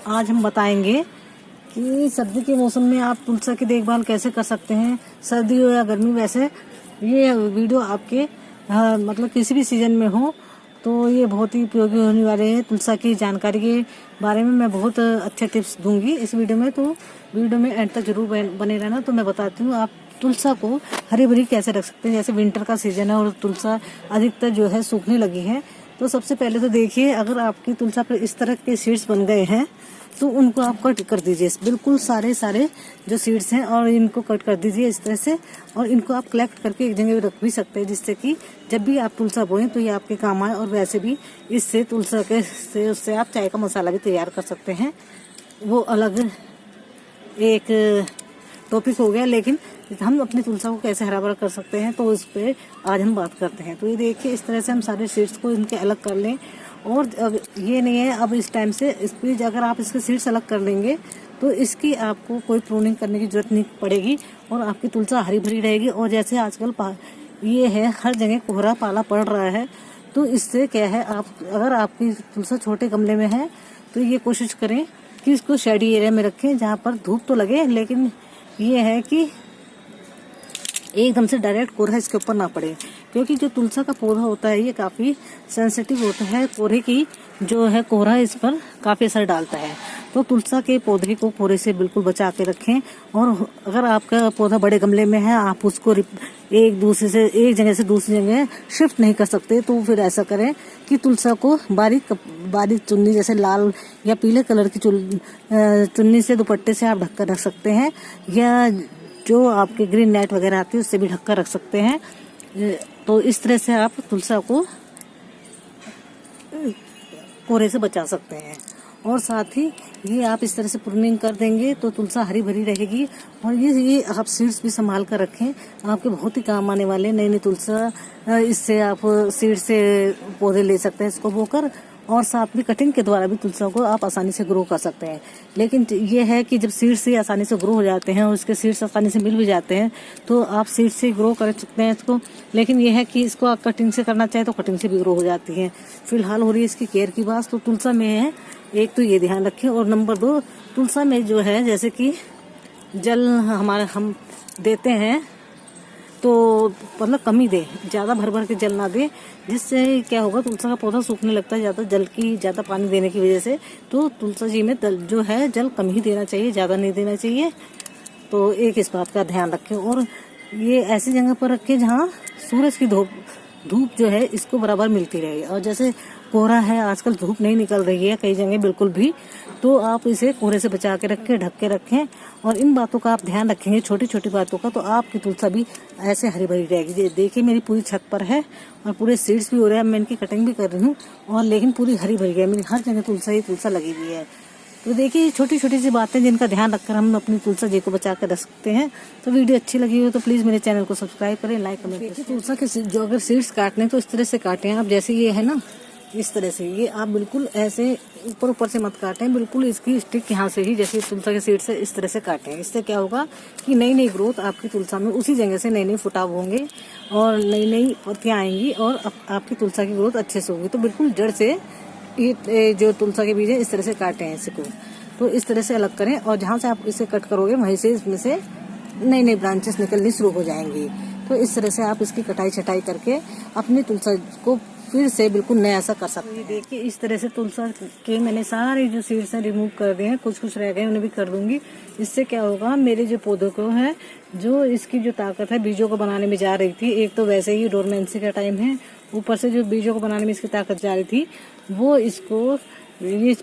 आज हम बताएंगे कि सर्दी के मौसम में आप तुलसा की देखभाल कैसे कर सकते हैं, सर्दी हो या गर्मी। वैसे ये वीडियो आपके मतलब किसी भी सीजन में हो तो ये बहुत ही उपयोगी होने वाले हैं। तुलसा की जानकारी के बारे में मैं बहुत अच्छे टिप्स दूंगी इस वीडियो में, तो वीडियो में एंड तक जरूर बने रहना। तो मैं बताती हूँ आप तुलसा को हरी भरी कैसे रख सकते हैं। जैसे विंटर का सीजन है और तुलसा अधिकतर जो है सूखने लगी है, तो सबसे पहले तो देखिए, अगर आपकी तुलसा पर इस तरह के सीड्स बन गए हैं तो उनको आप कट कर दीजिए, बिल्कुल सारे जो सीड्स हैं, और इनको कट कर दीजिए इस तरह से। और इनको आप कलेक्ट करके एक जगह रख भी सकते हैं, जिससे कि जब भी आप तुलसा बोएं तो ये आपके काम आए। और वैसे भी इससे तुलसा के से उससे आप चाय का मसाला भी तैयार कर सकते हैं। वो अलग एक टॉपिक हो गया, लेकिन हम अपनी तुलसा को कैसे हरा भरा कर सकते हैं तो उस पर आज हम बात करते हैं। तो ये देखिए, इस तरह से हम सारे सीड्स को इनके अलग कर लें। और अब ये नहीं है, अब इस टाइम से अगर आप इसके सीड्स अलग कर लेंगे तो इसकी आपको कोई प्रूनिंग करने की जरूरत नहीं पड़ेगी और आपकी तुलसा हरी भरी रहेगी। और जैसे आजकल ये है, हर जगह कोहरा पाला पड़ रहा है, तो इससे क्या है, आप अगर आपकी तुलसा छोटे गमले में है तो ये कोशिश करें कि इसको शेडी एरिया में रखें, जहाँ पर धूप तो लगे लेकिन ये है कि एकदम से डायरेक्ट कोहरा इसके ऊपर ना पड़े। क्योंकि जो तुलसा का पौधा होता है ये काफी सेंसिटिव होता है, कोहरे की जो है कोहरा इस पर काफी असर डालता है। तो तुलसा के पौधे को कोहरे से बिल्कुल बचा के रखें। और अगर आपका पौधा बड़े गमले में है, आप उसको एक जगह से दूसरी जगह शिफ्ट नहीं कर सकते, तो फिर ऐसा करें कि तुलसा को बारीक चुन्नी, जैसे लाल या पीले कलर की चुन्नी से, दुपट्टे से आप ढककर रख सकते हैं, या जो आपके ग्रीन नेट वगैरह आती है उससे भी ढककर रख सकते हैं। तो इस तरह से आप तुलसा को कोहरे से बचा सकते हैं। और साथ ही ये आप इस तरह से प्रूनिंग कर देंगे तो तुलसा हरी भरी रहेगी। और ये आप सीड्स भी संभाल कर रखें, आपके बहुत ही काम आने वाले नई तुलसा। इससे आप सीड से पौधे ले सकते हैं इसको बोकर, और साथ में कटिंग के द्वारा भी तुलसा को आप आसानी से ग्रो कर सकते हैं। लेकिन ये है कि जब सीड से आसानी से ग्रो हो जाते हैं और उसके सीड्स आसानी से मिल भी जाते हैं तो आप सीड से ग्रो कर सकते हैं इसको। लेकिन ये है कि इसको आप कटिंग से करना चाहें तो कटिंग से भी ग्रो हो जाती है। फिलहाल हो रही है इसकी केयर की बात, तो तुलसा में है एक तो ये ध्यान रखें। और नंबर 2, तुलसा में जो है, जैसे कि जल हम देते हैं तो मतलब कम ही दे, ज्यादा भर भर के जल ना दे, जिससे क्या होगा, तुलसा का पौधा सूखने लगता है ज्यादा पानी देने की वजह से। तो तुलसा जी में जो है जल कम ही देना चाहिए, ज्यादा नहीं देना चाहिए। तो एक इस बात का ध्यान रखें। और ये ऐसी जगह पर रखें जहाँ सूरज की धूप जो है इसको बराबर मिलती रहे। और जैसे कोहरा है, आजकल धूप नहीं निकल रही है कई जगह बिल्कुल भी, तो आप इसे कोहरे से बचा के रखें, ढक के रखें। और इन बातों का आप ध्यान रखेंगे, छोटी छोटी बातों का, तो आपकी तुलसा भी ऐसे हरी भरी रहेगी। देखिए, मेरी पूरी छत पर है और पूरे सीड्स भी हो रहे हैं, मैं इनकी कटिंग भी कर रही हूँ, और लेकिन पूरी हरी भरी है, मेरी हर जगह तुलसा ही तुलसा लगी हुई है। तो देखिए, छोटी छोटी सी बातें जिनका ध्यान रखकर हम अपनी तुलसा जी को बचा कर रख सकते हैं। तो वीडियो अच्छी लगी हो तो प्लीज मेरे चैनल को सब्सक्राइब करें, लाइक कमेंट करें। तुलसा के जो अगर सीड्स काटने तो इस तरह से काटें आप, जैसे ये है ना, इस तरह से। ये आप बिल्कुल ऐसे ऊपर से मत काटें, बिल्कुल इसकी स्टिक यहाँ से ही, जैसे तुलसा के सीड से इस तरह से काटें। इससे क्या होगा कि नई ग्रोथ आपकी तुलसा में उसी जगह से नए फुटाव होंगे और नई पत्तियां आएंगी और आपकी तुलसा की ग्रोथ अच्छे से होगी। तो बिल्कुल जड़ से ये जो तुलसा के बीज है इस तरह से काटें हैं इसको, तो इस तरह से अलग करें। और जहाँ से आप इसे कट करोगे वहीं से इसमें से नई ब्रांचेस निकलनी शुरू हो जाएंगी। तो इस तरह से आप इसकी कटाई छटाई करके अपनी तुलसा को फिर से बिल्कुल नया सा कर सकते हैं। देखिए, इस तरह से तुलसा के मैंने सारे जो सीड्स हैं रिमूव कर दिए हैं, कुछ रह गए उन्हें भी कर दूंगी। इससे क्या होगा, मेरे जो पौधों को है, जो इसकी जो ताकत है बीजों को बनाने में जा रही थी, एक तो वैसे ही डोरमेंसी का टाइम है, ऊपर से जो बीजों को बनाने में इसकी ताकत जा रही थी वो इस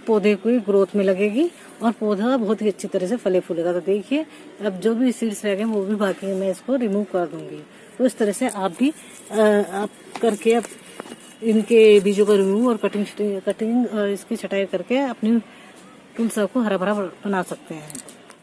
पौधे को ग्रोथ में लगेगी और पौधा बहुत ही अच्छी तरह से फले फूलेगा। तो देखिए, अब जो भी सीड्स रह गए वो भी बाकी मैं इसको रिमूव कर दूंगी। तो इस तरह से आप भी आप करके अब इनके बीजों को रिमूव और कटिंग और इसकी छटाई करके अपनी तुलसा को हरा भरा बना सकते हैं।